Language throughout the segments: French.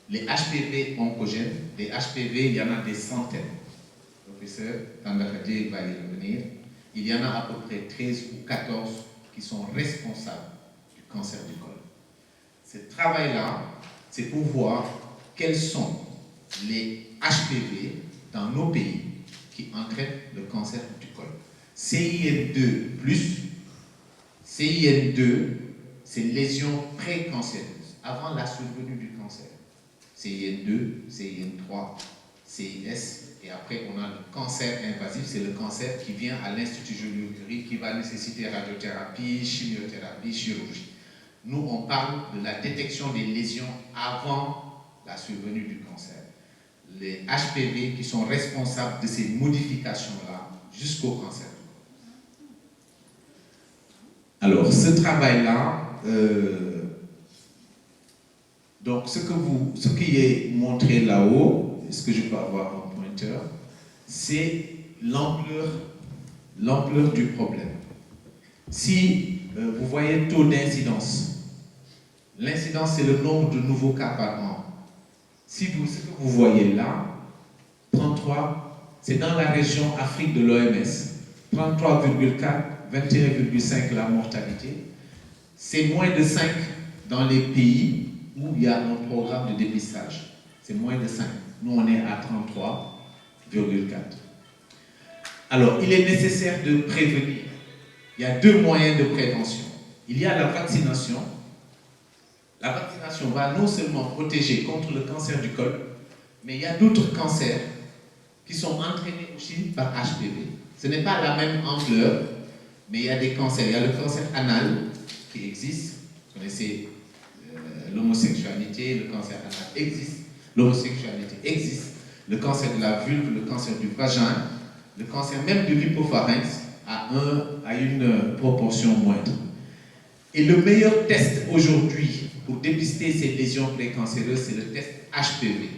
les HPV oncogènes, des HPV, il y en a des centaines. Le professeur Tandakadje va y revenir. Il y en a à peu près 13 ou 14 qui sont responsables du cancer du col. Ce travail-là, c'est pour voir quels sont les HPV dans nos pays qui entraînent le cancer du col. CIN2+, CIN2, c'est lésion précancéreuse, avant la survenue du cancer. CIN2, CIN3, CIS, et après on a le cancer invasif, c'est le cancer qui vient à l'Institut Jules-Curie, qui va nécessiter radiothérapie, chimiothérapie, chirurgie. Nous, on parle de la détection des lésions avant la survenue du cancer. Les HPV qui sont responsables de ces modifications-là jusqu'au cancer. Alors, ce travail-là, donc ce qui est montré là-haut, est-ce que je peux avoir un pointeur, c'est l'ampleur du problème. Si vous voyez le taux d'incidence, l'incidence c'est le nombre de nouveaux cas par an. Si ce que vous voyez là, 33, c'est dans la région Afrique de l'OMS, 33,4, 21,5 la mortalité. C'est moins de 5 dans les pays où il y a un programme de dépistage. C'est moins de 5. Nous, on est à 33,4. Alors, il est nécessaire de prévenir. Il y a deux moyens de prévention. Il y a la vaccination. La vaccination va non seulement protéger contre le cancer du col, mais il y a d'autres cancers qui sont entraînés aussi par HPV. Ce n'est pas la même ampleur, mais il y a des cancers. Il y a le cancer anal qui existe. Vous connaissez l'homosexualité, le cancer anal existe. L'homosexualité existe. Le cancer de la vulve, le cancer du vagin, le cancer même du l'hypopharynx à une proportion moindre. Et le meilleur test aujourd'hui pour dépister ces lésions précancéreuses, c'est le test HPV.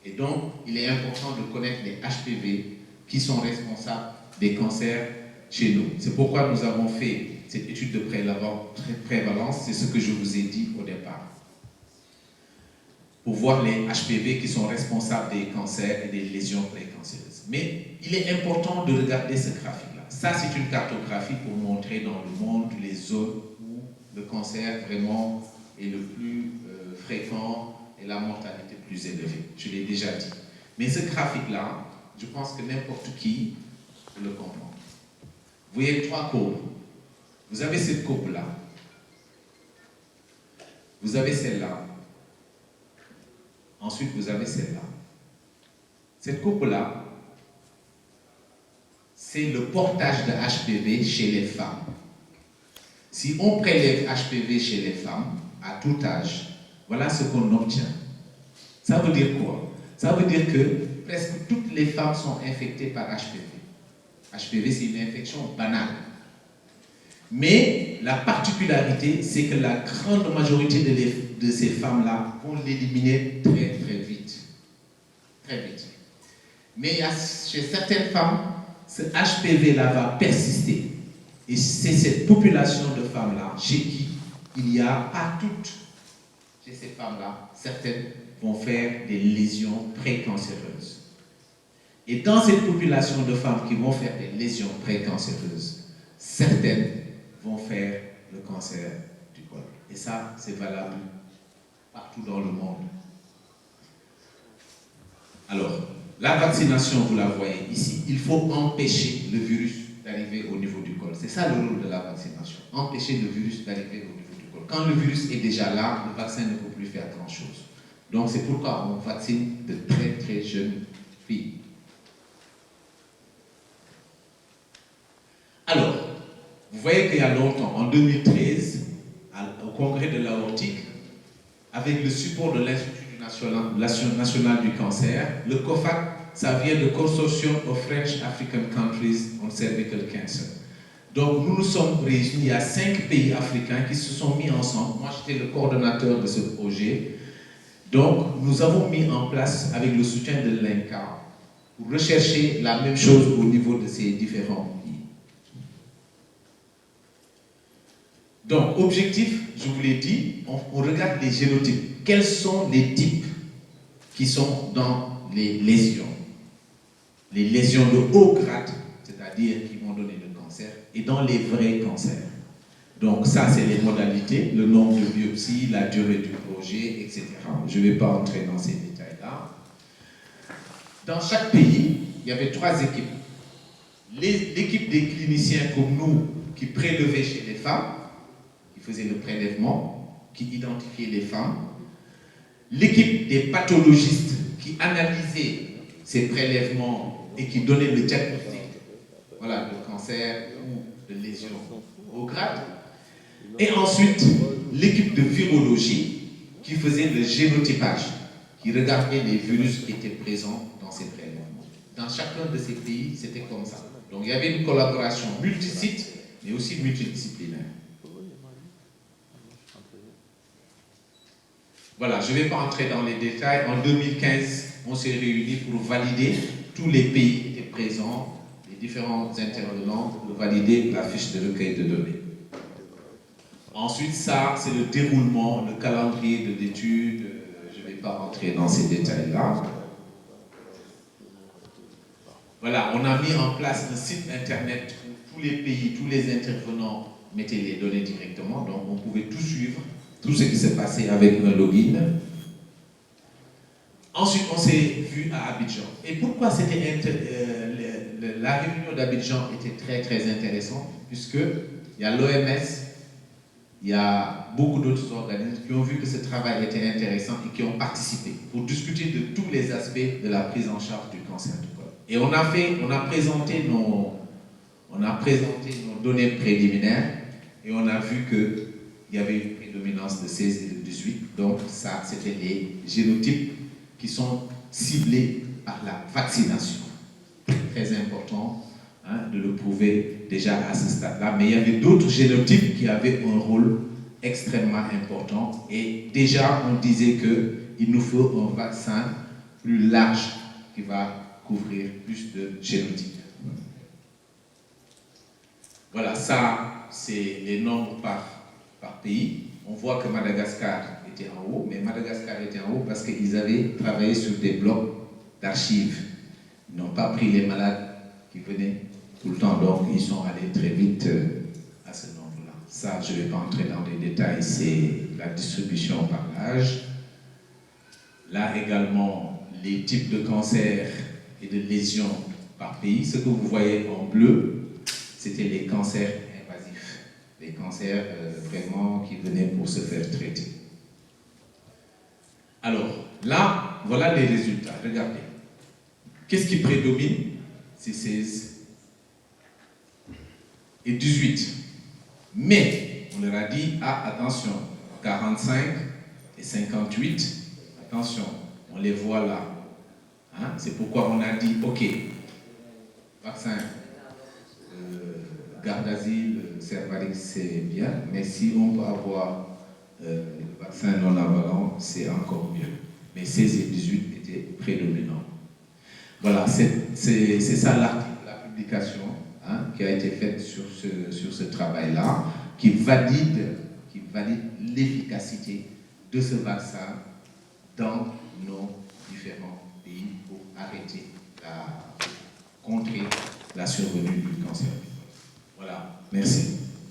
Et donc, il est important de connaître les HPV qui sont responsables des cancers chez nous. C'est pourquoi nous avons fait cette étude de prévalence, c'est ce que je vous ai dit au départ. Pour voir les HPV qui sont responsables des cancers et des lésions précancéreuses. Mais il est important de regarder ce graphique-là. Ça, c'est une cartographie pour montrer dans le monde les zones où le cancer vraiment est le plus fréquent et la mortalité plus élevée. Je l'ai déjà dit. Mais ce graphique-là, je pense que n'importe qui peut le comprendre. Vous voyez trois courbes. Vous avez cette courbe-là. Vous avez celle-là. Ensuite, vous avez celle-là. Cette courbe-là, c'est le portage de HPV chez les femmes. Si on prélève HPV chez les femmes, à tout âge, voilà ce qu'on obtient. Ça veut dire quoi? Ça veut dire que presque toutes les femmes sont infectées par HPV. HPV, c'est une infection banale. Mais la particularité, c'est que la grande majorité de ces femmes-là vont l'éliminer très très vite. Très vite. Mais chez certaines femmes, ce HPV-là va persister. Et c'est cette population de femmes-là chez qui il y a, pas toutes, chez ces femmes-là, certaines vont faire des lésions précancéreuses. Et dans cette population de femmes qui vont faire des lésions précancéreuses, certaines vont faire le cancer du col. Et ça, c'est valable partout dans le monde. Alors, la vaccination, vous la voyez ici, il faut empêcher le virus d'arriver au niveau du col. C'est ça le rôle de la vaccination, empêcher le virus d'arriver au niveau du col. Quand le virus est déjà là, le vaccin ne peut plus faire grand-chose. Donc c'est pourquoi on vaccine de très très jeunes filles. Alors, vous voyez qu'il y a longtemps, en 2013, au congrès de l'aortique, avec le support de l'Institut national du cancer, le COFAC, ça vient de Consortium of French African Countries on Cervical Cancer. Donc nous nous sommes réunis, il y a 5 pays africains qui se sont mis ensemble. Moi j'étais le coordonnateur de ce projet. Donc nous avons mis en place, avec le soutien de l'INCA, pour rechercher la même chose au niveau de ces différents pays. Donc objectif, je vous l'ai dit, on regarde les génotypes. Quels sont les types qui sont dans les lésions. Les lésions de haut grade, c'est-à-dire qui vont donner le cancer, et dans les vrais cancers. Donc ça, c'est les modalités, le nombre de biopsies, la durée du projet, etc. Je ne vais pas entrer dans ces détails-là. Dans chaque pays, il y avait 3 équipes. L'équipe des cliniciens comme nous, qui prélevaient chez les femmes, qui faisaient le prélèvement, qui identifiaient les femmes. L'équipe des pathologistes qui analysaient ces prélèvements et qui donnaient le diagnostic, voilà, de cancer ou de lésion au grade. Et ensuite, l'équipe de virologie qui faisait le génotypage, qui regardait les virus qui étaient présents dans ces prélèvements. Dans chacun de ces pays, c'était comme ça. Donc il y avait une collaboration multisite, mais aussi multidisciplinaire. Voilà, je ne vais pas entrer dans les détails. En 2015, on s'est réunis pour valider, tous les pays qui étaient présents, les différents intervenants, pour valider la fiche de recueil de données. Ensuite, ça, c'est le déroulement, le calendrier de l'étude. Je ne vais pas rentrer dans ces détails-là. Voilà, on a mis en place un site internet où tous les pays, tous les intervenants mettaient les données directement, donc on pouvait tout suivre, tout ce qui s'est passé avec un login. Ensuite, on s'est vu à Abidjan. Et pourquoi la réunion d'Abidjan était très très intéressante, puisqu'il y a l'OMS, il y a beaucoup d'autres organismes qui ont vu que ce travail était intéressant et qui ont participé pour discuter de tous les aspects de la prise en charge du cancer du col. Et on a présenté nos données préliminaires et on a vu qu'il y avait une prédominance de 16 et de 18. Donc ça, c'était les génotypes qui sont ciblés par la vaccination. Très important de le prouver déjà à ce stade-là. Mais il y avait d'autres génotypes qui avaient un rôle extrêmement important. Et déjà, on disait qu'il nous faut un vaccin plus large qui va couvrir plus de génotypes. Voilà, ça, c'est les nombres par pays. On voit que Madagascar était en haut, mais Madagascar était en haut parce qu'ils avaient travaillé sur des blocs d'archives. Ils n'ont pas pris les malades qui venaient tout le temps, donc ils sont allés très vite à ce nombre-là. Ça, je ne vais pas entrer dans les détails, c'est la distribution par l'âge. Là également, les types de cancers et de lésions par pays. Ce que vous voyez en bleu, c'était les cancers invasifs, les cancers vraiment qui venaient pour se faire traiter. Alors, là, voilà les résultats. Regardez. Qu'est-ce qui prédomine? C'est 16 et 18. Mais, on leur a dit, attention, 45 et 58, attention, on les voit là. Hein? C'est pourquoi on a dit, ok, vaccin, garde d'asile, Cervarix, c'est bien, mais si on peut avoir le vaccin non avalent, c'est encore mieux. Mais 16 et 18 étaient prédominants. Voilà, c'est ça l'article, la publication qui a été faite sur ce travail-là, qui valide l'efficacité de ce vaccin dans nos différents pays pour arrêter, contrer la survenue du cancer. Voilà, merci.